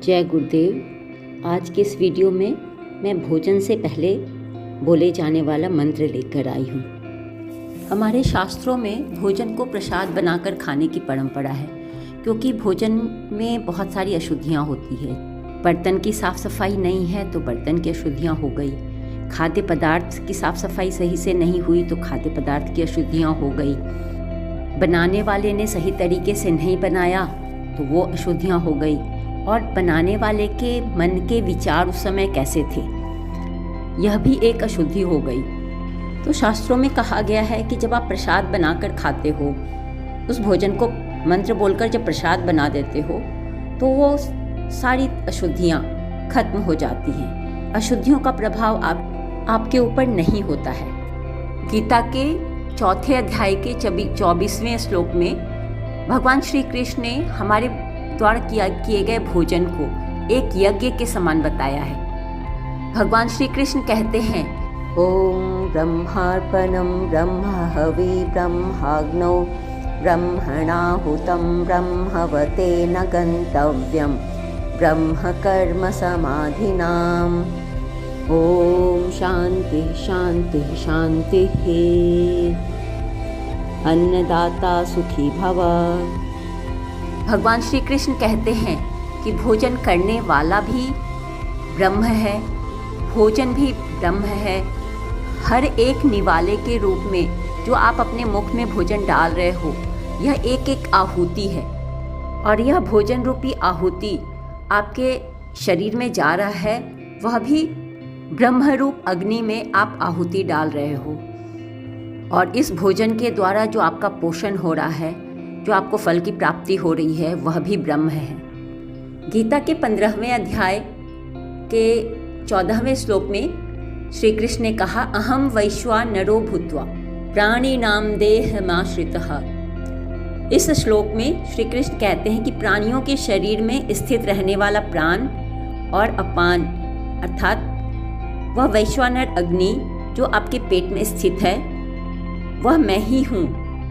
जय गुरुदेव। आज के इस वीडियो में मैं भोजन से पहले बोले जाने वाला मंत्र लेकर आई हूँ। हमारे शास्त्रों में भोजन को प्रसाद बनाकर खाने की परंपरा है, क्योंकि भोजन में बहुत सारी अशुद्धियाँ होती है। बर्तन की साफ़ सफाई नहीं है तो बर्तन की अशुद्धियाँ हो गई, खाद्य पदार्थ की साफ़ सफाई सही से नहीं हुई तो खाद्य पदार्थ की अशुद्धियाँ हो गई, बनाने वाले ने सही तरीके से नहीं बनाया तो वो अशुद्धियाँ हो गई, और बनाने वाले के मन के विचार उस समय कैसे थे यह भी एक अशुद्धि हो गई। तो शास्त्रों में कहा गया है कि जब आप प्रसाद बनाकर खाते हो, उस भोजन को मंत्र बोलकर जब प्रसाद बना देते हो तो वो सारी अशुद्धियाँ खत्म हो जाती हैं। अशुद्धियों का प्रभाव आपके ऊपर नहीं होता है। गीता के 4 अध्याय के 24वें श्लोक में भगवान श्री कृष्ण ने हमारे द्वारा किए गए भोजन को एक यज्ञ के समान बताया है। भगवान श्री कृष्ण कहते हैं, ओम ब्रह्मार्पणम ब्रह्महवि ब्रह्माग्नौ ब्रह्मणाहुतं ब्रह्मवते न गन्तव्यं ब्रह्म कर्म समाधिनाम। ओम शांति शांति शांति। अन्नदाता सुखी भव। भगवान श्री कृष्ण कहते हैं कि भोजन करने वाला भी ब्रह्म है, भोजन भी ब्रह्म है। हर एक निवाले के रूप में जो आप अपने मुख में भोजन डाल रहे हो, यह एक एक आहुति है, और यह भोजन रूपी आहुति आपके शरीर में जा रहा है, वह भी ब्रह्म रूप अग्नि में आप आहुति डाल रहे हो। और इस भोजन के द्वारा जो आपका पोषण हो रहा है, जो आपको फल की प्राप्ति हो रही है, वह भी ब्रह्म है। गीता के 15वें अध्याय के 14वें श्लोक में श्री कृष्ण ने कहा, अहम वैश्वानरो भूत्वा प्राणिनाम देहमाश्रितः। इस श्लोक में श्री कृष्ण कहते हैं कि प्राणियों के शरीर में स्थित रहने वाला प्राण और अपान अर्थात वह वैश्वानर अग्नि जो आपके पेट में स्थित है, वह मैं ही हूँ,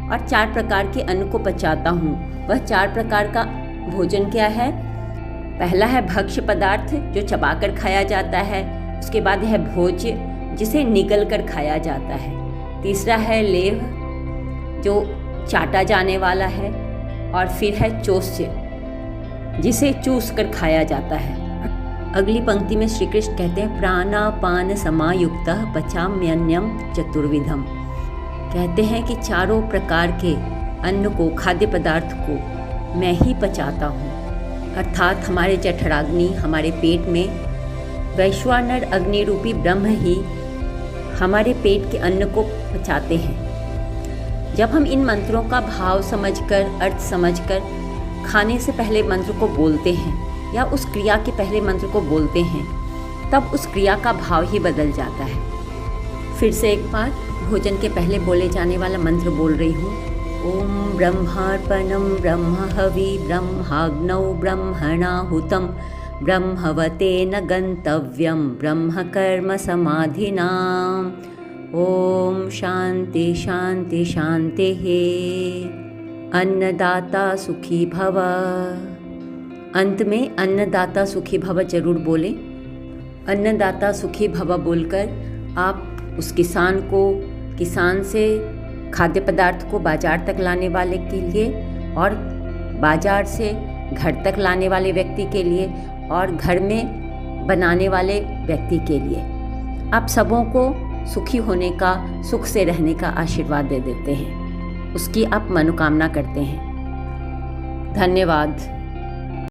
और 4 प्रकार के अन्न को पचाता हूँ। वह 4 प्रकार का भोजन क्या है? पहला है भक्ष्य पदार्थ जो चबाकर खाया जाता है, उसके बाद है भोज्य जिसे निगल कर खाया जाता है, तीसरा है लेह जो चाटा जाने वाला है, और फिर है चोष्य जिसे चूस कर खाया जाता है। अगली पंक्ति में श्री कृष्ण कहते हैं, प्राणापान समायुक्तः पचाम्यन्यम चतुर्विधम। कहते हैं कि 4 प्रकार के अन्न को, खाद्य पदार्थ को मैं ही पचाता हूँ, अर्थात हमारे जठराग्नि, हमारे पेट में वैश्वानर अग्नि रूपी ब्रह्म ही हमारे पेट के अन्न को पचाते हैं। जब हम इन मंत्रों का भाव समझकर, अर्थ समझकर खाने से पहले मंत्र को बोलते हैं या उस क्रिया के पहले मंत्र को बोलते हैं, तब उस क्रिया का भाव ही बदल जाता है। फिर से एक बार भोजन के पहले बोले जाने वाला मंत्र बोल रही हूँ। ओम ब्रह्मार्पणम ब्रह्महवि ब्रह्माग्नौ ब्रह्मणाहुतं ब्रह्मवते न गन्तव्यं ब्रह्म कर्म समाधिनाम। ओम शांति शांति शांति। अन्नदाता सुखी भव। अंत में अन्नदाता सुखी भव जरूर बोले। अन्नदाता सुखी भव बोलकर आप उस किसान को, किसान से खाद्य पदार्थ को बाजार तक लाने वाले के लिए, और बाजार से घर तक लाने वाले व्यक्ति के लिए, और घर में बनाने वाले व्यक्ति के लिए, आप सबों को सुखी होने का, सुख से रहने का आशीर्वाद दे देते हैं, उसकी आप मनोकामना करते हैं। धन्यवाद।